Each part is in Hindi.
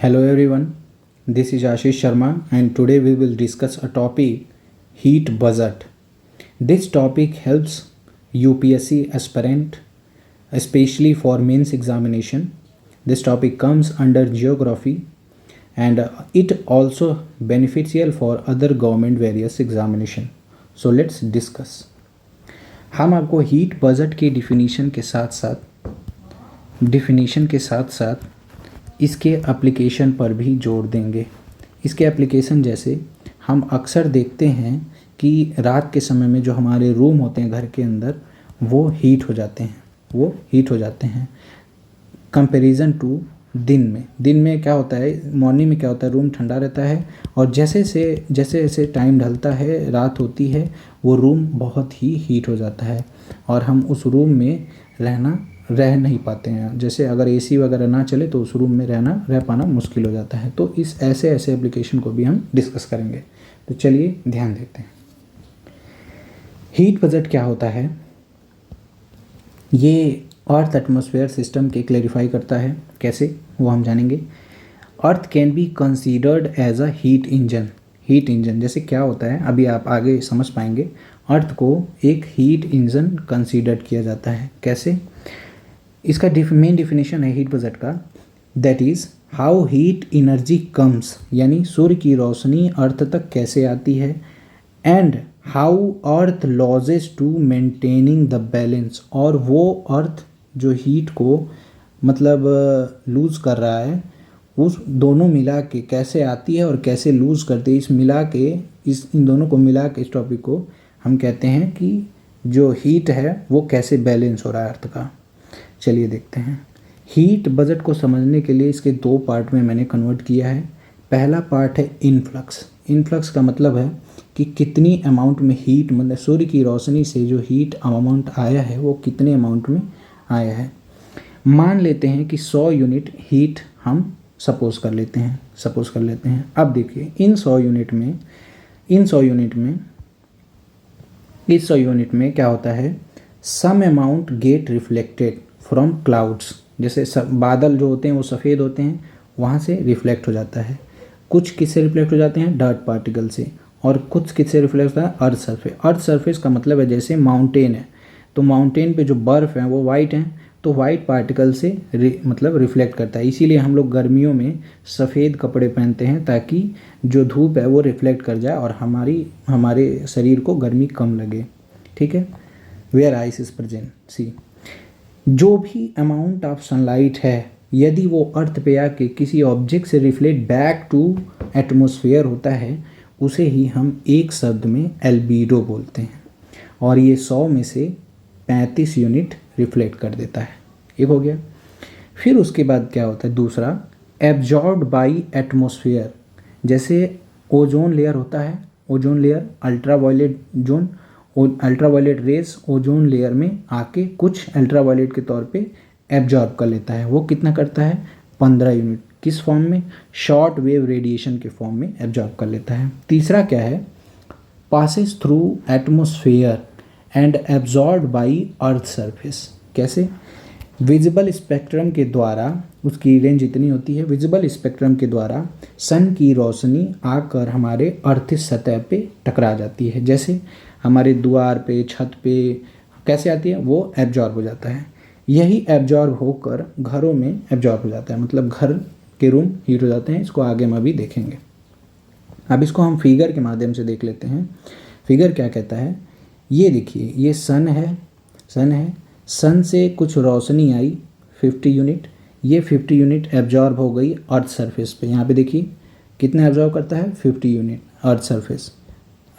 Hello everyone, this is Ashish Sharma and today we will discuss a topic heat budget. This topic helps UPSC aspirant especially for mains examination. This topic comes under geography and it also beneficial for other government various examination. So let's discuss. हम आपको हीट बजट के डिफिनीशन के साथ साथ इसके एप्लीकेशन पर भी जोड़ देंगे। इसके एप्लीकेशन जैसे हम अक्सर देखते हैं कि रात के समय में जो हमारे रूम होते हैं घर के अंदर वो हीट हो जाते हैं कंपैरिजन टू दिन में क्या होता है, मॉर्निंग में क्या होता है, रूम ठंडा रहता है और जैसे जैसे टाइम ढलता है, रात होती है, वो रूम बहुत ही हीट हो जाता है और हम उस रूम में रह नहीं पाते हैं। जैसे अगर एसी वगैरह ना चले तो उस रूम में रह पाना मुश्किल हो जाता है। तो इस ऐसे एप्लीकेशन को भी हम डिस्कस करेंगे। तो चलिए ध्यान देते हैं। हीट बजट क्या होता है, ये अर्थ एटमॉस्फेयर सिस्टम के क्लैरिफाई करता है। कैसे, वो हम जानेंगे। Earth can be considered as a heat engine जैसे क्या होता है अभी आप आगे समझ पाएंगे। अर्थ को एक हीट इंजन कंसीडर किया जाता है। कैसे, इसका मेन डिफिनेशन है हीट बजट का, that is how heat energy comes, यानी सूर्य की रोशनी अर्थ तक कैसे आती है, and how earth loses to maintaining the balance, और वो अर्थ जो हीट को मतलब लूज़ कर रहा है उस दोनों मिला के कैसे आती है और कैसे लूज़ करती है, इन दोनों को मिला के इस टॉपिक को हम कहते हैं कि जो हीट है वो कैसे बैलेंस हो रहा है अर्थ का। चलिए देखते हैं। हीट बजट को समझने के लिए इसके दो पार्ट में मैंने कन्वर्ट किया है। पहला पार्ट है इनफ्लक्स का मतलब है कि कितनी अमाउंट में हीट, मतलब सूर्य की रोशनी से जो हीट अमाउंट आया है वो कितने अमाउंट में आया है। मान लेते हैं कि 100 यूनिट हीट हम सपोज कर लेते हैं। अब देखिए इस 100 यूनिट में क्या होता है, some amount get reflected from clouds, जैसे बादल जो होते हैं वो सफ़ेद होते हैं, वहाँ से रिफ्लेक्ट हो जाता है। कुछ किससे रिफ्लेक्ट हो जाते हैं, डर्ट पार्टिकल से, और कुछ किससे रिफ्लेक्ट होता है, अर्थ सरफेस का मतलब है जैसे माउंटेन है तो माउंटेन पे जो बर्फ़ है वो वाइट है तो वाइट पार्टिकल से मतलब रिफ्लेक्ट करता है। इसीलिए हम लोग गर्मियों में सफ़ेद कपड़े पहनते हैं ताकि जो धूप है वो रिफ्लेक्ट कर जाए और हमारे शरीर को गर्मी कम लगे। ठीक है, वेयर आइस इज प्रेजेंट सी। जो भी अमाउंट ऑफ सनलाइट है यदि वो अर्थ पे आके किसी ऑब्जेक्ट से रिफ्लेक्ट बैक टू एटमॉस्फेयर होता है उसे ही हम एक शब्द में एल्बीडो बोलते हैं, और ये 100 में से 35 यूनिट रिफ्लेक्ट कर देता है। एक हो गया। फिर उसके बाद क्या होता है, दूसरा एब्जॉर्ब्ड बाई एटमॉस्फेयर, जैसे ओजोन लेयर होता है, ozone layer ultraviolet rays ozone layer में आके कुछ अल्ट्रावायलेट के तौर पे एब्जॉर्ब कर लेता है। वो कितना करता है, 15 यूनिट। किस फॉर्म में, शॉर्ट वेव रेडिएशन के फॉर्म में एब्जॉर्ब कर लेता है। तीसरा क्या है, passes through atmosphere and absorbed by earth surface. कैसे, विजिबल स्पेक्ट्रम के द्वारा, उसकी रेंज इतनी होती है, विजिबल स्पेक्ट्रम के द्वारा सन की रोशनी आकर हमारे अर्थ सतह पे टकरा जाती है। जैसे हमारे द्वार पे, छत पे कैसे आती है, वो एब्जॉर्ब हो जाता है। यही एब्जॉर्ब होकर घरों में एब्जॉर्ब हो जाता है, मतलब घर के रूम हीट हो जाते हैं। इसको आगे हम अभी देखेंगे। अब इसको हम फिगर के माध्यम से देख लेते हैं। फिगर क्या कहता है, ये देखिए, ये सन है, सन से कुछ रोशनी आई 50 यूनिट, ये 50 यूनिट एब्जॉर्ब हो गई अर्थ सरफेस पे। यहाँ पे देखिए कितना एब्जॉर्ब करता है, 50 यूनिट अर्थ सरफेस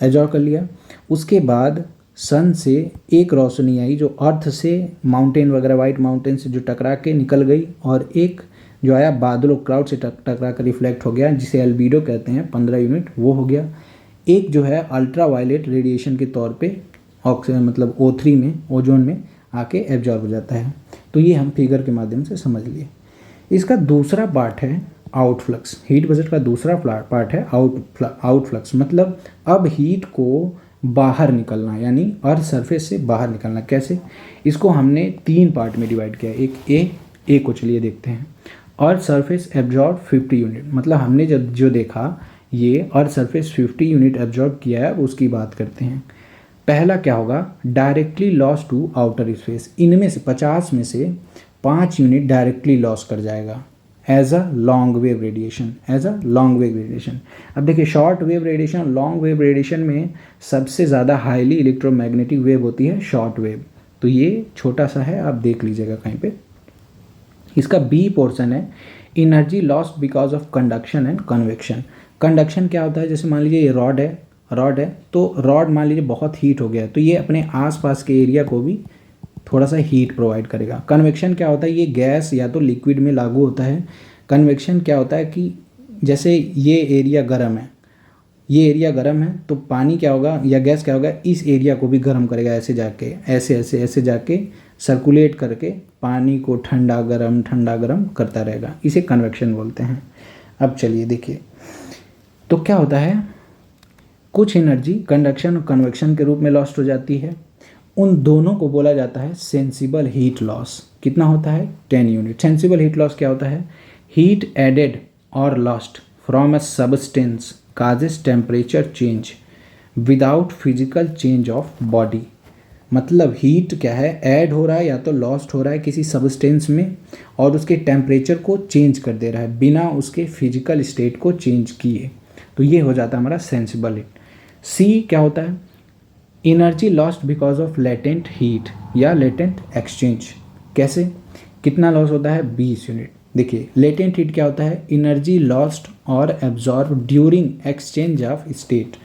एब्जॉर्ब कर लिया। उसके बाद सन से एक रोशनी आई जो अर्थ से माउंटेन वगैरह, वाइट माउंटेन से जो टकरा के निकल गई, और एक जो आया बादलों क्लाउड से टकरा कर रिफ्लेक्ट हो गया जिसे एल्बीडो कहते हैं, 15 यूनिट वो हो गया। एक जो है अल्ट्रा वायलेट रेडिएशन के तौर पे ऑक्सीजन मतलब O3 में, ओजोन में आके एब्जॉर्ब हो जाता है। तो ये हम फिगर के माध्यम से समझ लिए। इसका दूसरा पार्ट है आउटफ्लक्स। हीट बजट का दूसरा पार्ट है आउटफ्लक्स, मतलब अब हीट को बाहर निकलना, यानी अर्थ सरफेस से बाहर निकलना। कैसे, इसको हमने 3 पार्ट में डिवाइड किया, एक ए, ए को चलिए देखते हैं। अर्थ सरफेस एब्जॉर्ब 50 यूनिट, मतलब हमने जब जो देखा ये अर्थ सरफेस 50 यूनिट एब्जॉर्ब किया है, उसकी बात करते हैं। पहला क्या होगा, directly loss to outer space, इनमें से 50 में से 5 यूनिट डायरेक्टली लॉस कर जाएगा as a long wave radiation, as a long wave radiation. अब देखिए short wave radiation, long wave radiation में सबसे ज़्यादा हाईली इलेक्ट्रोमैग्नेटिक वेव होती है शॉर्ट वेव, तो ये छोटा सा है, आप देख लीजिएगा कहीं पे। इसका बी पोर्शन है energy lost because of conduction and convection. Conduction क्या होता है, जैसे मान लीजिए ये रॉड है तो रॉड मान लीजिए बहुत हीट हो गया तो ये अपने आसपास के एरिया को भी थोड़ा सा हीट प्रोवाइड करेगा। कन्वेक्शन क्या होता है, ये गैस या तो लिक्विड में लागू होता है। कन्वेक्शन क्या होता है कि जैसे ये एरिया गर्म है, ये एरिया गर्म है तो पानी क्या होगा या गैस क्या होगा, इस एरिया को भी गर्म करेगा, ऐसे जाके ऐसे जाके सर्कुलेट करके पानी को ठंडा गरम करता रहेगा, इसे कन्वेक्शन बोलते हैं। अब चलिए देखिए, तो क्या होता है, कुछ एनर्जी कंडक्शन और कन्वेक्शन के रूप में लॉस्ट हो जाती है, उन दोनों को बोला जाता है सेंसिबल हीट लॉस। कितना होता है, 10 यूनिट। सेंसिबल हीट लॉस क्या होता है, हीट एडेड और lost from a substance causes temperature change without physical change of body. मतलब हीट क्या है, ऐड हो रहा है या तो लॉस्ट हो रहा है किसी सबस्टेंस में और उसके टेम्परेचर को चेंज कर दे रहा है बिना उसके फिजिकल स्टेट को चेंज किए, तो ये हो जाता है हमारा सेंसिबल हीट। सी क्या होता है, energy lost because of latent heat या लेटेंट एक्सचेंज। कैसे, कितना लॉस होता है, 20 यूनिट। देखिए लेटेंट हीट क्या होता है, एनर्जी लॉस्ट और absorb during exchange of state.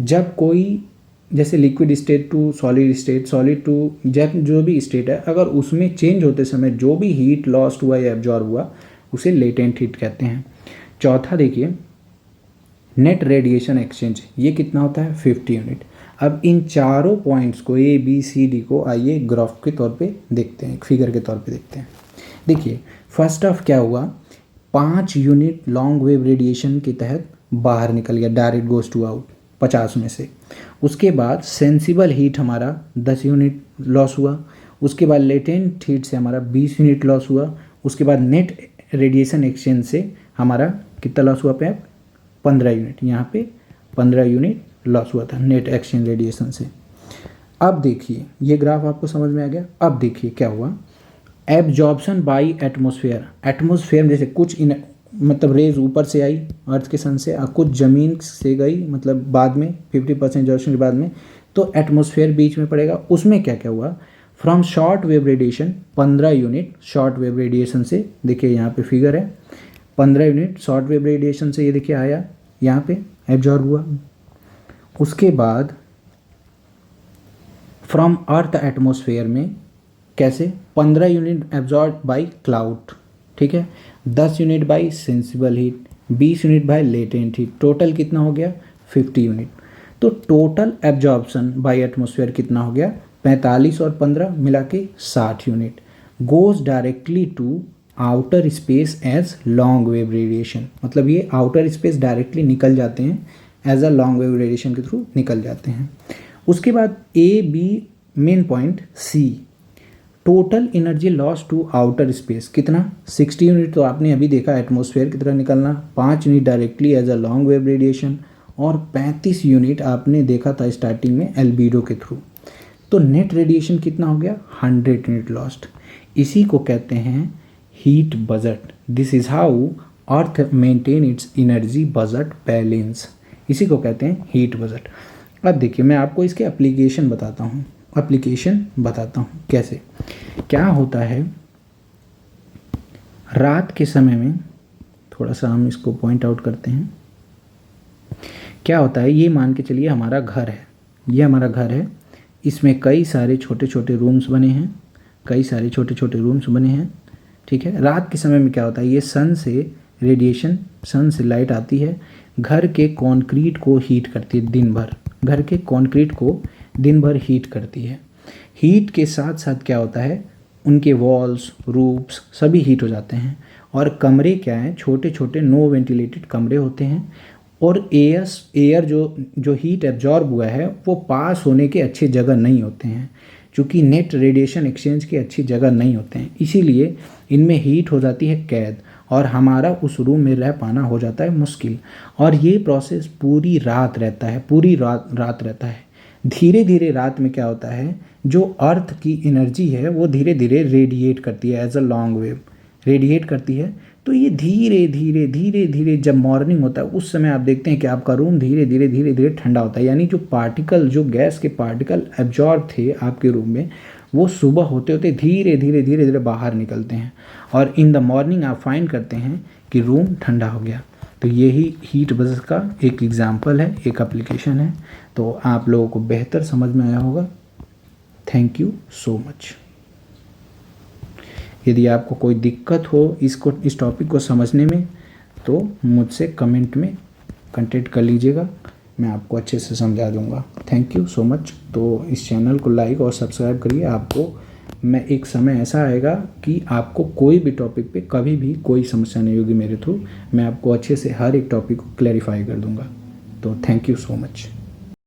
जब कोई जैसे liquid state to solid state, solid to जब जो भी स्टेट है, अगर उसमें चेंज होते समय जो भी हीट लॉस्ट हुआ या एब्जॉर्ब हुआ उसे लेटेंट हीट कहते हैं। चौथा देखिए नेट रेडिएशन एक्सचेंज, ये कितना होता है, 50 यूनिट। अब इन चारों पॉइंट्स को ए बी सी डी को आइए ग्राफ के तौर पे देखते हैं, एक फिगर के तौर पे देखते हैं। देखिए फर्स्ट ऑफ क्या हुआ, 5 यूनिट लॉन्ग वेव रेडिएशन के तहत बाहर निकल गया, डायरेक्ट गोज टू आउट 50 में से। उसके बाद सेंसिबल हीट हमारा 10 यूनिट लॉस हुआ। उसके बाद लेटेंट हीट से हमारा 20 यूनिट लॉस हुआ। उसके बाद नेट रेडिएशन एक्सचेंज से हमारा कितना लॉस हुआ पे, 15 यूनिट। यहाँ पे 15 यूनिट लॉस हुआ था नेट एक्सचेंज रेडिएशन से। अब देखिए ये ग्राफ आपको समझ में आ गया। अब देखिए क्या हुआ, एब्जॉर्प्शन बाय एटमॉस्फेयर। एटमॉस्फेयर जैसे कुछ मतलब रेज ऊपर से आई अर्थ के सन से और कुछ ज़मीन से गई, मतलब बाद में 50% एब्जॉर्प्शन के बाद में, तो एटमॉस्फेयर बीच में पड़ेगा। उसमें क्या क्या हुआ, from short wave radiation 15 unit short wave radiation से, देखिए यहाँ पे फिगर है, 15 यूनिट शॉर्ट वेव रेडिएशन से ये देखिए आया, यहाँ पे एब्जॉर्ब हुआ। उसके बाद फ्रॉम अर्थ एटमॉस्फेयर में कैसे, 15 यूनिट एब्जॉर्ब बाय क्लाउड, ठीक है, 10 unit by sensible heat, 20 unit by latent heat, total कितना हो गया, 50 यूनिट। तो टोटल एब्जॉर्प्शन बाय एटमॉस्फेयर कितना हो गया, 45 और 15 मिला के 60 unit, goes directly to outer space as long wave radiation. मतलब ये आउटर स्पेस डायरेक्टली निकल जाते हैं, as a long wave radiation के थ्रू निकल जाते हैं। उसके बाद A B main point C, total energy loss to outer space कितना, 60 यूनिट तो आपने अभी देखा एटमॉस्फेयर की तरह निकलना, 5 unit directly as a long wave radiation और 35 यूनिट आपने देखा था स्टार्टिंग में एल्बीडो के थ्रू। तो नेट रेडिएशन कितना हो गया, 100 यूनिट लॉस्ट। इसी को कहते हैं heat budget. This is how earth maintain its energy budget balance, इसी को कहते हैं हीट बजट। अब देखिए मैं आपको इसके एप्लीकेशन बताता हूँ, कैसे क्या होता है। रात के समय में थोड़ा सा हम इसको पॉइंट आउट करते हैं। क्या होता है, ये मान के चलिए हमारा घर है, ये हमारा घर है, इसमें कई सारे छोटे छोटे रूम्स बने हैं, ठीक है। रात के समय में क्या होता है, ये सन से रेडिएशन, सन से लाइट आती है, घर के कंक्रीट को हीट करती है दिन भर, घर के कंक्रीट को दिन भर हीट करती है। हीट के साथ साथ क्या होता है, उनके वॉल्स, रूफ्स सभी हीट हो जाते हैं। और कमरे क्या हैं, छोटे छोटे नो वेंटिलेटेड कमरे होते हैं। और एयर जो हीट एब्जॉर्ब हुआ है वो पास होने के अच्छे जगह नहीं होते हैं। चूँकि नेट रेडिएशन एक्सचेंज की अच्छी जगह नहीं होते हैं, इसीलिए इनमें हीट हो जाती है कैद और हमारा उस रूम में रह पाना हो जाता है मुश्किल। और ये प्रोसेस पूरी रात रहता है, पूरी रात रहता है। धीरे धीरे रात में क्या होता है, जो अर्थ की एनर्जी है वो धीरे धीरे रेडिएट करती है, as a long wave radiate करती है। तो ये धीरे धीरे धीरे धीरे जब मॉर्निंग होता है उस समय आप देखते हैं कि आपका रूम धीरे धीरे धीरे धीरे ठंडा होता है, यानी जो पार्टिकल, जो गैस के पार्टिकल एब्जॉर्ब थे आपके रूम में, वो सुबह होते होते धीरे धीरे धीरे धीरे बाहर निकलते हैं और इन द मॉर्निंग आप फाइंड करते हैं कि रूम ठंडा हो गया। तो यही हीट बज़र का एक एग्जाम्पल है, एक एप्लीकेशन है। तो आप लोगों को बेहतर समझ में आया होगा। Thank you so much. यदि आपको कोई दिक्कत हो इस टॉपिक को समझने में तो मुझसे कमेंट में कांटेक्ट कर लीजिएगा, मैं आपको अच्छे से समझा दूंगा। Thank you so much. तो इस चैनल को लाइक और सब्सक्राइब करिए। आपको मैं एक समय ऐसा आएगा कि आपको कोई भी टॉपिक पे कभी भी कोई समस्या नहीं होगी मेरे थ्रू, मैं आपको अच्छे से हर एक टॉपिक को क्लैरिफाई कर दूंगा। तो थैंक यू सो मच।